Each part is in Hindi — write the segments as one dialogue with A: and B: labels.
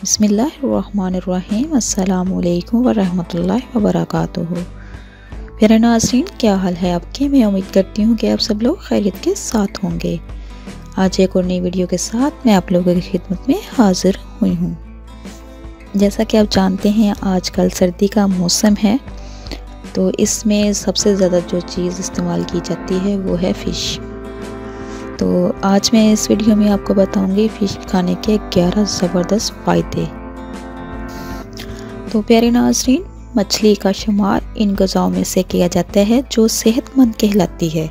A: बिस्मिल्लाहिर्रहमानिर्रहीम अस्सलामुअलैकुम वरहमतुल्लाहि वबरकातुहू। प्यारे नाज़रीन, क्या हाल है आपके। मैं उम्मीद करती हूँ कि आप सब लोग खैरियत के साथ होंगे। आज एक और नई वीडियो के साथ मैं आप लोगों की खिदमत में हाजिर हुई हूँ। जैसा कि आप जानते हैं, आजकल सर्दी का मौसम है, तो इसमें सबसे ज़्यादा जो चीज़ इस्तेमाल की जाती है वो है फ़िश। तो आज मैं इस वीडियो में आपको बताऊंगी फ़िश खाने के 11 ज़बरदस्त फ़ायदे। तो प्यारे नाज़रीन, मछली का शुमार इन ग़िज़ाओं में से किया जाता है जो सेहतमंद कहलाती है।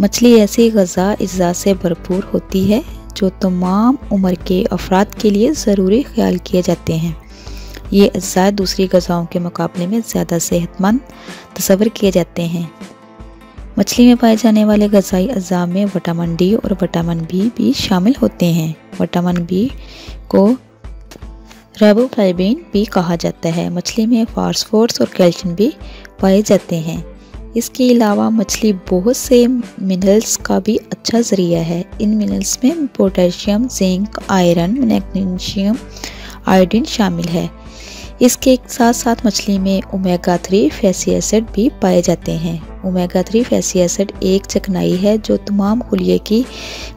A: मछली ऐसी ग़िज़ा अज़्ज़ा से भरपूर होती है जो तमाम उम्र के अफराद के लिए ज़रूरी ख्याल किए जाते हैं। ये अज़्ज़ा दूसरी ग़िज़ाओं के मुकाबले में ज़्यादा सेहतमंद तस्वर किए जाते हैं। मछली में पाए जाने वाले ग़िज़ाई अज़्ज़ा में विटामिन डी और विटामिन बी भी शामिल होते हैं। विटामिन बी को राइबोफ्लाविन भी कहा जाता है। मछली में फास्फोरस और कैल्शियम भी पाए जाते हैं। इसके अलावा मछली बहुत से मिनरल्स का भी अच्छा ज़रिया है। इन मिनरल्स में potassium, zinc, iron, magnesium, iodine शामिल है। इसके साथ साथ मछली में ओमेगा 3 फैटी एसिड भी पाए जाते हैं। ओमेगा 3 फैटी एसिड एक चिकनाई है जो तमाम खुलिये की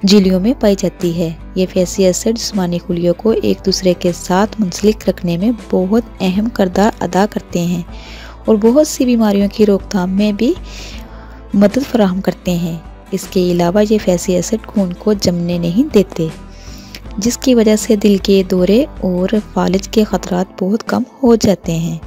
A: झिल्लियों में पाई जाती है। ये फैटी एसिड जिस्मानी खुलियों को एक दूसरे के साथ मुंसलिक रखने में बहुत अहम किरदार अदा करते हैं और बहुत सी बीमारियों की रोकथाम में भी मदद फराहम करते हैं। इसके अलावा ये फैटी एसिड खून को जमने नहीं देते, जिसकी वजह से दिल के दौरे और फालिज के ख़तरात बहुत कम हो जाते हैं।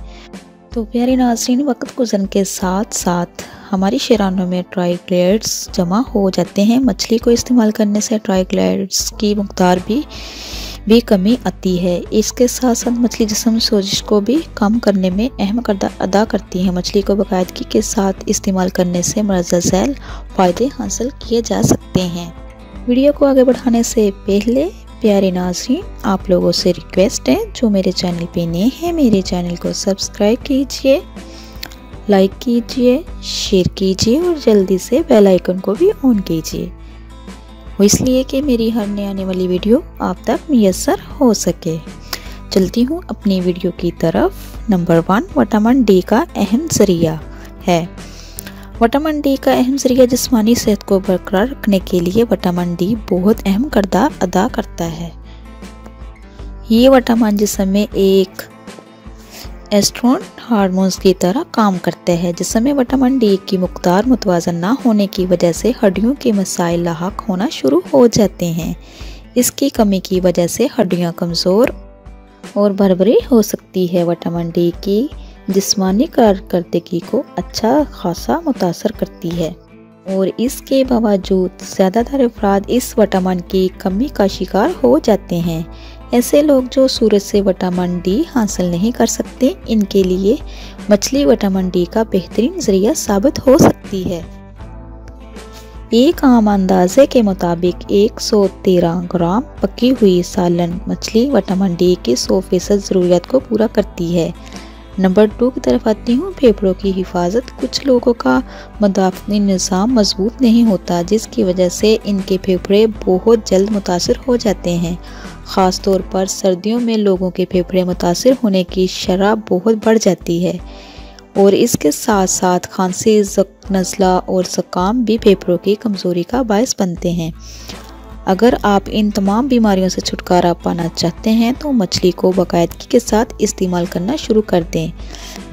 A: तो प्यारे नाज़रीन, वक्त गुज़रने के साथ साथ हमारी शरीरों में ट्राइग्लिसराइड्स जमा हो जाते हैं। मछली को इस्तेमाल करने से ट्राइग्लिसराइड्स की मकदार भी कमी आती है। इसके साथ साथ मछली जिस्म सोजिश को भी कम करने में अहम किरदार अदा करती है। मछली को बाकायदगी के साथ इस्तेमाल करने से मरज़ा झैल फ़ायदे हासिल किए जा सकते हैं। वीडियो को आगे बढ़ाने से पहले प्यारे नाज़रीन, आप लोगों से रिक्वेस्ट है, जो मेरे चैनल पे नए हैं, मेरे चैनल को सब्सक्राइब कीजिए, लाइक कीजिए, शेयर कीजिए और जल्दी से बेल आइकन को भी ऑन कीजिए, वो इसलिए कि मेरी हर नई आने वाली वीडियो आप तक मुयस्सर हो सके। चलती हूँ अपनी वीडियो की तरफ। नंबर 1, विटामिन डी का अहम ज़रिया है। विटामिन डी का अहम ज़रिया जिस्मानी सेहत को बरकरार रखने के लिए विटामिन डी बहुत अहम किरदार अदा करता है। ये विटामिन जिस्म में एक एस्ट्रोन हार्मोन्स की तरह काम करता है। जिस्म में विटामिन डी की मकदार मुतवाज़न ना होने की वजह से हड्डियों के मसाइल लाहक होना शुरू हो जाते हैं। इसकी कमी की वजह से हड्डियाँ कमज़ोर और भरभरी हो सकती है। विटामिन डी की जिस्मानी कारकर्दगी को अच्छा खासा मुतासर करती है और इसके बावजूद ज़्यादातर अफराद इस विटामिन की कमी का शिकार हो जाते हैं। ऐसे लोग जो सूरज से विटामिन डी हासिल नहीं कर सकते, इनके लिए मछली विटामिन डी का बेहतरीन ज़रिया साबित हो सकती है। एक आम अंदाजे के मुताबिक 113 ग्राम पकी हुई सालन मछली विटामिन डी की 100% ज़रूरत को पूरा करती है। नंबर 2 की तरफ आती हूँ, फेफड़ों की हिफाजत। कुछ लोगों का मदाफ़ती निज़ाम मजबूत नहीं होता, जिसकी वजह से इनके फेफड़े बहुत जल्द मुतासर हो जाते हैं। ख़ास तौर पर सर्दियों में लोगों के फेफड़े मुतासर होने की शरह बहुत बढ़ जाती है और इसके साथ साथ खांसी, नज़ला और ज़ुकाम भी फेफड़ों की कमज़ोरी का बायस बनते हैं। अगर आप इन तमाम बीमारियों से छुटकारा पाना चाहते हैं तो मछली को बाकायदगी के साथ इस्तेमाल करना शुरू कर दें।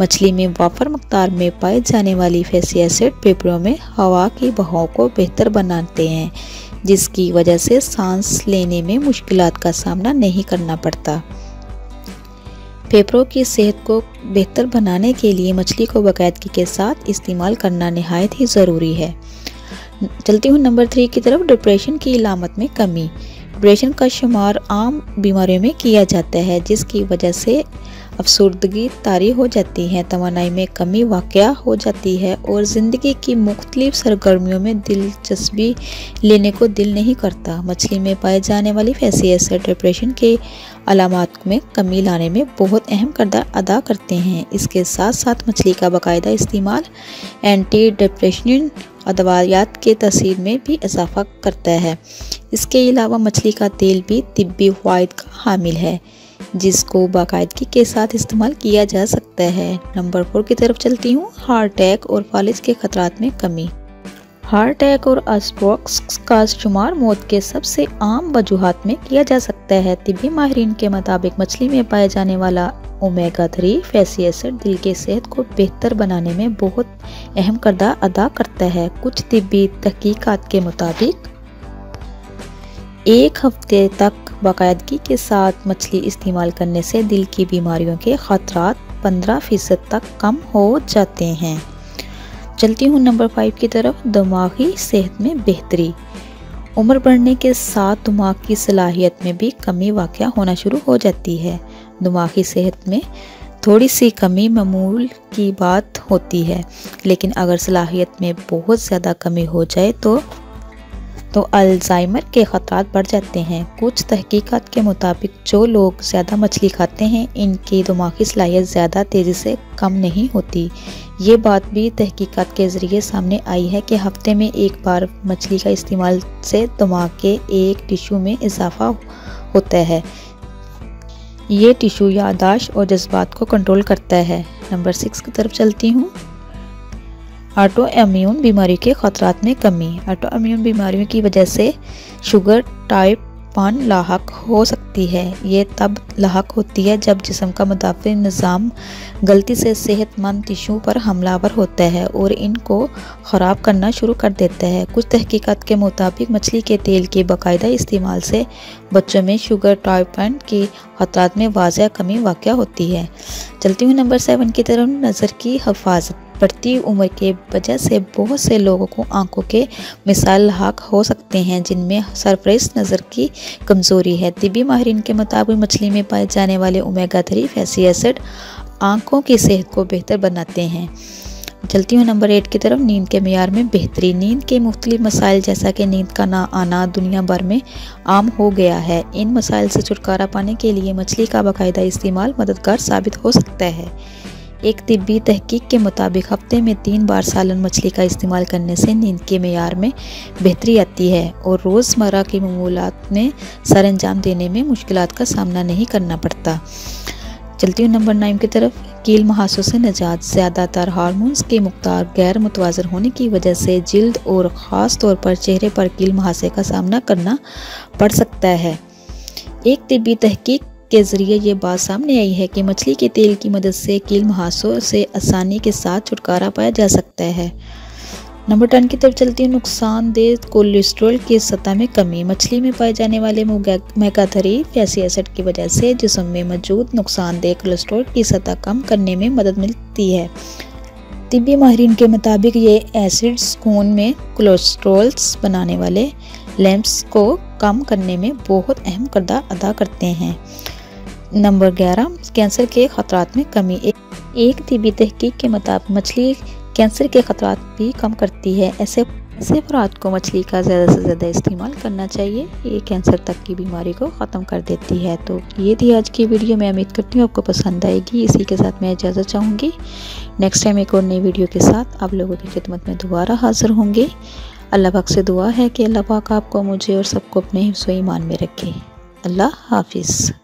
A: मछली में वाफर मकदार में पाए जाने वाली फैटी एसिड फेफड़ों में हवा की बहाव को बेहतर बनाते हैं, जिसकी वजह से सांस लेने में मुश्किलात का सामना नहीं करना पड़ता। फेफड़ों की सेहत को बेहतर बनाने के लिए मछली को बाकायदगी के साथ इस्तेमाल करना नहायत ही ज़रूरी है। चलती हूँ नंबर 3 की तरफ, डिप्रेशन की अलामत में कमी। डिप्रेशन का शुमार आम बीमारियों में किया जाता है, जिसकी वजह से अफसरदगी तारी हो जाती है, तवानाई में कमी वाक़या हो जाती है और ज़िंदगी की मुख्तलिफ सरगर्मियों में दिलचस्पी लेने को दिल नहीं करता। मछली में पाए जाने वाली फैटी एसिड डिप्रेशन के अलामात में कमी लाने में बहुत अहम किरदार अदा करते हैं। इसके साथ साथ मछली का बाकायदा इस्तेमाल एंटी डिप्रेशन अदवायात के तसीर में भी इजाफा करता है। इसके अलावा मछली का तेल भी तिब्बी फ़वाइद का हामिल है, जिसको बाकायदगी के साथ इस्तेमाल किया जा सकता है। नंबर 4 की तरफ चलती हूँ। हार्ट अटैक और फालिज के खतरात में कमी। हार्ट अटैक और स्ट्रोक्स का शुमार मौत के सबसे आम वजूहात में किया जा सकता है। तिब्बी माहिरीन के मुताबिक मछली में पाए जाने वाला ओमेगा 3 फैटी एसिड दिल की सेहत को बेहतर बनाने में बहुत अहम किरदार अदा करता है। कुछ तिब्बी तहकीकात के मुताबिक 1 हफ्ते तक बाकायदगी के साथ मछली इस्तेमाल करने से दिल की बीमारियों के खतरात 15% तक कम हो जाते हैं। चलती हूँ नंबर 5 की तरफ। दिमागी सेहत में बेहतरी। उम्र बढ़ने के साथ दिमाग की सलाहियत में भी कमी वाक़या होना शुरू हो जाती है। दिमागी सेहत में थोड़ी सी कमी मामूल की बात होती है, लेकिन अगर सलाहियत में बहुत ज़्यादा कमी हो जाए तो अल्जाइमर के ख़तरात बढ़ जाते हैं। कुछ तहकीकात के मुताबिक जो लोग ज़्यादा मछली खाते हैं, इनकी दिमागी सलाहियत ज़्यादा तेज़ी से कम नहीं होती। ये बात भी तहकीकात के ज़रिए सामने आई है कि हफ्ते में एक बार मछली का इस्तेमाल से दिमाग के एक टिश्यू में इजाफा होता है। ये टिश्यू याददाश्त और जज्बात को कंट्रोल करता है। नंबर 6 की तरफ चलती हूँ। ऑटो इम्यून बीमारी के खतरात में कमी। ऑटो इम्यून बीमारियों की वजह से शुगर टाइप 1 लाहक हो सकती है। ये तब लाहक होती है जब जिस्म का मुदाफ़ी निज़ाम गलती से सेहतमंद टिश्यू पर हमलावर होता है और इनको ख़राब करना शुरू कर देता है। कुछ तहकीकात के मुताबिक मछली के तेल के बाकायदा इस्तेमाल से बच्चों में शुगर टाइप 1 की खतरात में वाज़ह कमी वाक़या होती है। चलती हूँ नंबर 7 की तरफ। नज़र की हिफाजत। बढ़ती उम्र के वजह से बहुत से लोगों को आंखों के मिसाल लाहक हो सकते हैं, जिनमें सरफरेस नज़र की कमज़ोरी है। तिब्बी माहिरीन के मुताबिक मछली में पाए जाने वाले ओमेगा 3 फैटी एसिड आंखों की सेहत को बेहतर बनाते हैं। चलती हूँ नंबर 8 की तरफ। नींद के मेयार में बेहतरी। नींद के मुख्तलिफ मसाइल जैसा कि नींद का ना आना दुनिया भर में आम हो गया है। इन मसाइल से छुटकारा पाने के लिए मछली का बाकायदा इस्तेमाल मददगार साबित हो सकता है। एक तिब्बी तहकीक के मुताबिक हफ्ते में 3 बार सालन मछली का इस्तेमाल करने से नींद के मेयार में बेहतरी आती है और रोज़मर्रा की मामूलात में सर अंजाम देने में मुश्किलात का सामना नहीं करना पड़ता। चलती हूँ नंबर 9 की तरफ। कील मुहासों से निजात। ज़्यादातर हार्मोन्स की मकदार गैर मुतवाज़न होने की वजह से जिल्द और ख़ास तौर पर चेहरे पर कील मुहासे का सामना करना पड़ सकता है। एक तिब्बी तहकीक के ज़रिए ये बात सामने आई है कि मछली के तेल की मदद से कील मुहासों से आसानी के साथ छुटकारा पाया जा सकता है। नंबर 10 की तरफ चलती हूँ। नुकसानदेह कोलेस्ट्रॉल की सतह में कमी। मछली में पाए जाने वाले ओमेगा 3 फैटी एसिड की वजह से जिस्म में मौजूद नुकसानदेह कोलेस्ट्रॉल की सतह कम करने में मदद मिलती है। तिब्बी माहिरीन के मुताबिक ये एसिड्स खून में कोलेस्ट्रॉल्स बनाने वाले लैंप्स को कम करने में बहुत अहम किरदार अदा करते हैं। नंबर 11। कैंसर के खतरात में कमी। एक तिब्बी तहकीक के मुताबिक मछली कैंसर के खतरात भी कम करती है। ऐसे अफराद को मछली का ज़्यादा से ज़्यादा इस्तेमाल करना चाहिए। ये कैंसर तक की बीमारी को ख़त्म कर देती है। तो ये थी आज की वीडियो। मैं उम्मीद करती हूँ आपको पसंद आएगी। इसी के साथ मैं इजाज़त चाहूँगी। नेक्स्ट टाइम एक और नई वीडियो के साथ आप लोगों की खिदमत में दोबारा हाज़िर होंगे। अल्लाह पाक से दुआ है कि अल्लाह पाक आपको, मुझे और सबको अपने हिफ्ज़ व ईमान में रखे। अल्लाह हाफिज़।